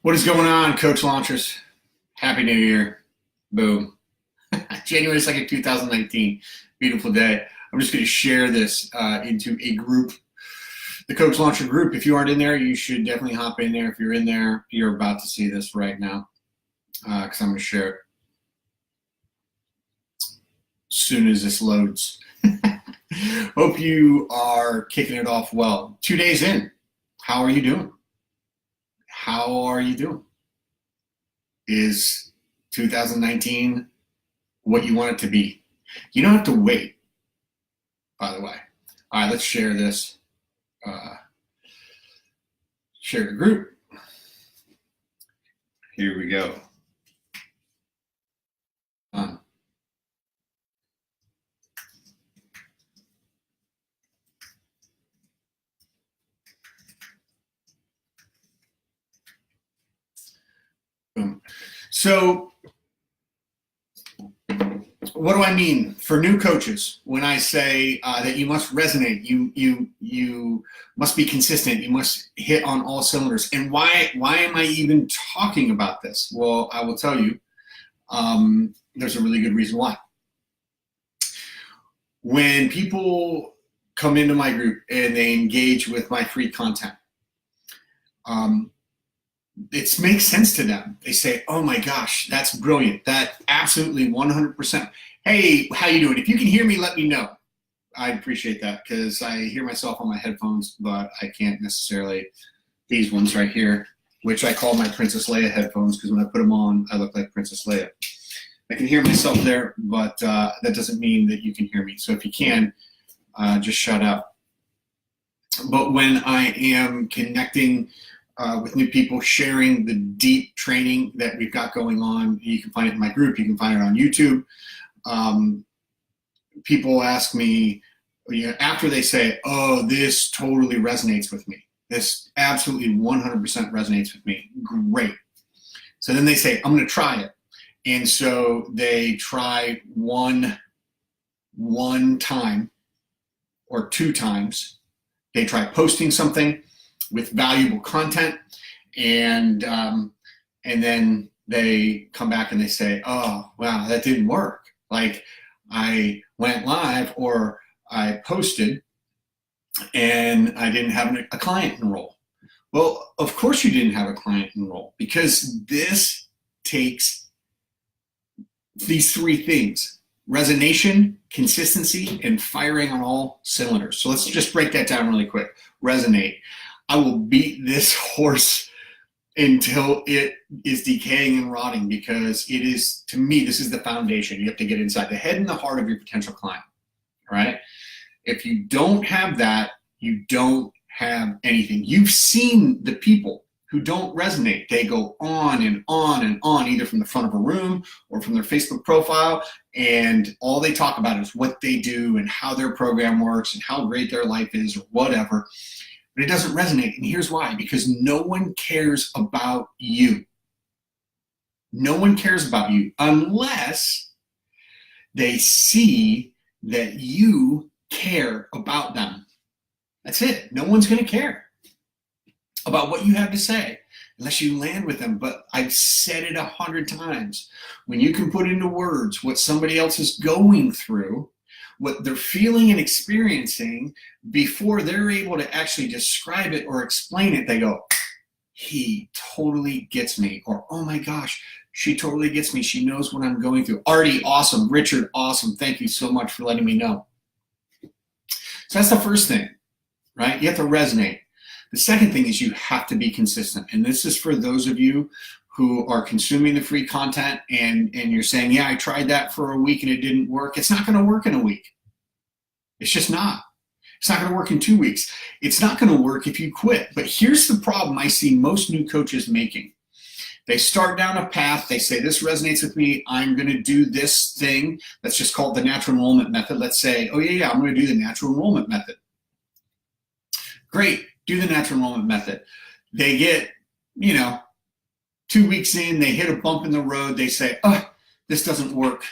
What is going on, Coach Launchers? Happy New Year. Boom. January 2nd, 2019. Beautiful day. I'm just going to share this into a group, the Coach Launcher group. If you aren't in there, you should definitely hop in there. If you're in there, you're about to see this right now because I'm going to share it as soon as this loads. Hope you are kicking it off well. 2 days in. How are you doing? How are you doing? Is 2019 what you want it to be? You don't have to wait, by the way. All right, let's share this. Share the group. Here we go. Boom. So what do I mean for new coaches when I say that you must resonate, you must be consistent, you must hit on all cylinders? And why am I even talking about this? Well, I will tell you, there's a really good reason why. When people come into my group and they engage with my free content, it makes sense to them. They say, oh my gosh, that's brilliant. That absolutely 100%. Hey, how you doing? If you can hear me, let me know. I'd appreciate that because I hear myself on my headphones, but I can't necessarily, these ones right here, which I call my Princess Leia headphones because when I put them on, I look like Princess Leia. I can hear myself there, but that doesn't mean that you can hear me. So if you can, just shout out. But when I am connecting with new people, sharing the deep training that we've got going on, you can find it in my group, you can find it on YouTube. People ask me, after they say, oh, this totally resonates with me. This absolutely 100% resonates with me. Great. So then they say, I'm going to try it. And so they try one time or 2 times. They try posting something with valuable content, and then they come back and they say, oh, wow, that didn't work. Like I went live or I posted and I didn't have a client enroll. Well, of course you didn't have a client enroll because this takes these 3 things: resonation, consistency, and firing on all cylinders. So let's just break that down really quick. Resonate. I will beat this horse until it is decaying and rotting because it is, to me, this is the foundation. You have to get inside the head and the heart of your potential client, right? If you don't have that, you don't have anything. You've seen the people who don't resonate. They go on and on and on, either from the front of a room or from their Facebook profile, and all they talk about is what they do and how their program works and how great their life is or whatever. But it doesn't resonate. And here's why: because no one cares about you. No one cares about you unless they see that you care about them. That's it. No one's going to care about what you have to say unless you land with them. But I've said it 100 times. When you can put into words what somebody else is going through, what they're feeling and experiencing, before they're able to actually describe it or explain it, they go, he totally gets me. Or, oh my gosh, she totally gets me. She knows what I'm going through. Artie, awesome. Richard, awesome. Thank you so much for letting me know. So that's the first thing, right? You have to resonate. The second thing is you have to be consistent. And this is for those of you who are consuming the free content and you're saying, yeah, I tried that for a week and it didn't work. It's not going to work in a week. It's just not. It's not going to work in 2 weeks. It's not going to work if you quit. But here's the problem I see most new coaches making. They start down a path. They say, this resonates with me. I'm going to do this thing. Let's just call it the natural enrollment method. Let's say, oh yeah, I'm going to do the natural enrollment method. Great. Do the natural enrollment method. They get, 2 weeks in, they hit a bump in the road. They say, oh, this doesn't work.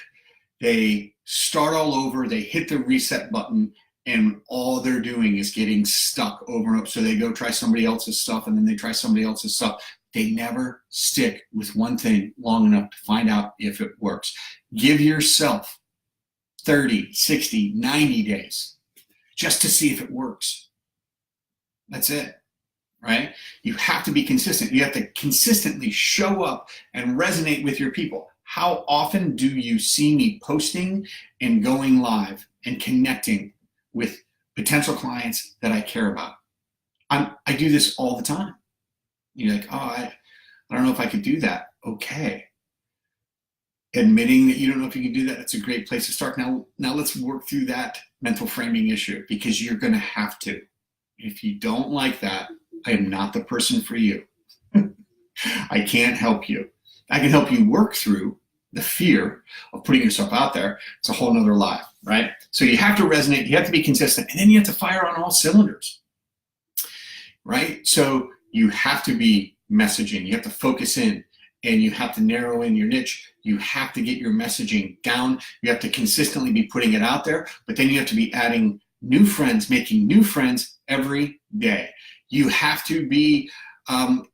They start all over. They hit the reset button, and all they're doing is getting stuck over and over. So they go try somebody else's stuff, and then they try somebody else's stuff. they never stick with one thing long enough to find out if it works. Give yourself 30, 60, 90 days just to see if it works. That's it, right? You have to be consistent. You have to consistently show up and resonate with your people. How often do you see me posting and going live and connecting with potential clients that I care about? I do this all the time. You're like, oh, I don't know if I could do that. Okay. Admitting that you don't know if you can do that, that's a great place to start. Now let's work through that mental framing issue, because you're going to have to. If you don't like that, I am not the person for you. I can't help you. I can help you work through the fear of putting yourself out there. It's a whole nother life, right? So you have to resonate, you have to be consistent, and then you have to fire on all cylinders, right? So you have to be messaging, you have to focus in, and you have to narrow in your niche. You have to get your messaging down. You have to consistently be putting it out there, but then you have to be adding new friends, making new friends every day. You have to be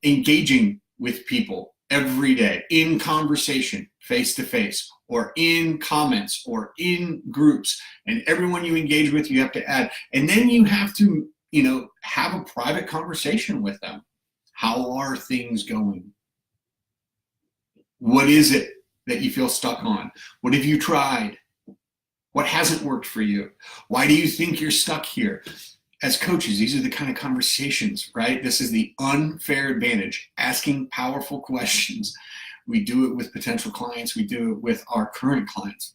engaging with people every day in conversation, face to face, or in comments, or in groups. And everyone you engage with, you have to add. And then you have to, have a private conversation with them. How are things going? What is it that you feel stuck on? What have you tried? What hasn't worked for you? Why do you think you're stuck here? As coaches, these are the kind of conversations, right? This is the unfair advantage, asking powerful questions. We do it with potential clients. We do it with our current clients.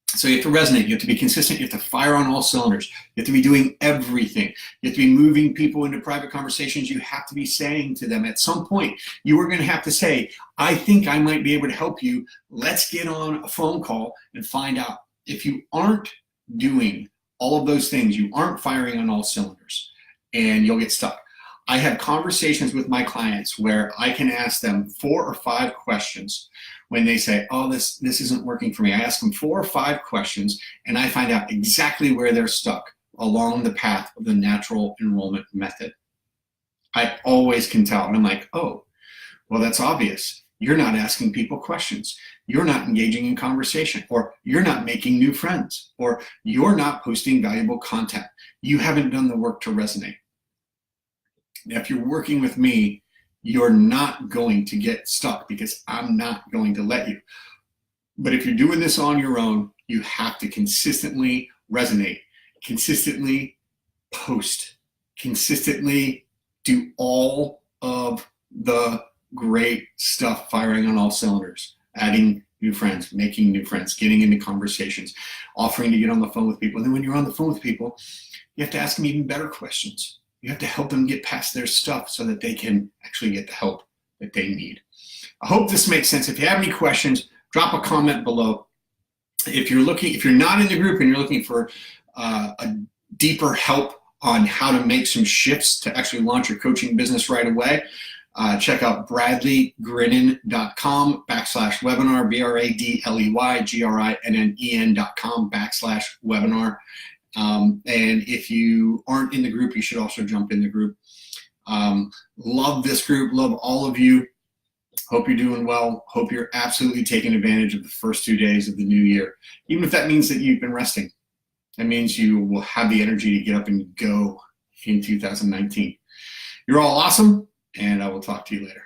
So you have to resonate. You have to be consistent. You have to fire on all cylinders. You have to be doing everything. You have to be moving people into private conversations. You have to be saying to them at some point, you are going to have to say, I think I might be able to help you. Let's get on a phone call and find out. If you aren't doing all of those things, you aren't firing on all cylinders, and you'll get stuck. I have conversations with my clients where I can ask them 4 or 5 questions when they say, oh, this isn't working for me. I ask them 4 or 5 questions, and I find out exactly where they're stuck along the path of the natural enrollment method. I always can tell. And I'm like, oh, well, that's obvious. You're not asking people questions. You're not engaging in conversation, or you're not making new friends, or you're not posting valuable content. You haven't done the work to resonate. Now, if you're working with me, you're not going to get stuck, because I'm not going to let you. But if you're doing this on your own, you have to consistently resonate, consistently post, consistently do all of the great stuff, firing on all cylinders, adding new friends, making new friends, getting into conversations, offering to get on the phone with people. And then when you're on the phone with people, you have to ask them even better questions. You have to help them get past their stuff so that they can actually get the help that they need. I hope this makes sense. If you have any questions, drop a comment below. If you're not in the group and you're looking for a deeper help on how to make some shifts to actually launch your coaching business right away, check out bradleygrinnen.com/webinar, BradleyGrinnen.com/webinar. And if you aren't in the group, you should also jump in the group. Love this group, love all of you. Hope you're doing well. Hope you're absolutely taking advantage of the first 2 days of the new year. Even if that means that you've been resting, that means you will have the energy to get up and go in 2019. You're all awesome, and I will talk to you later.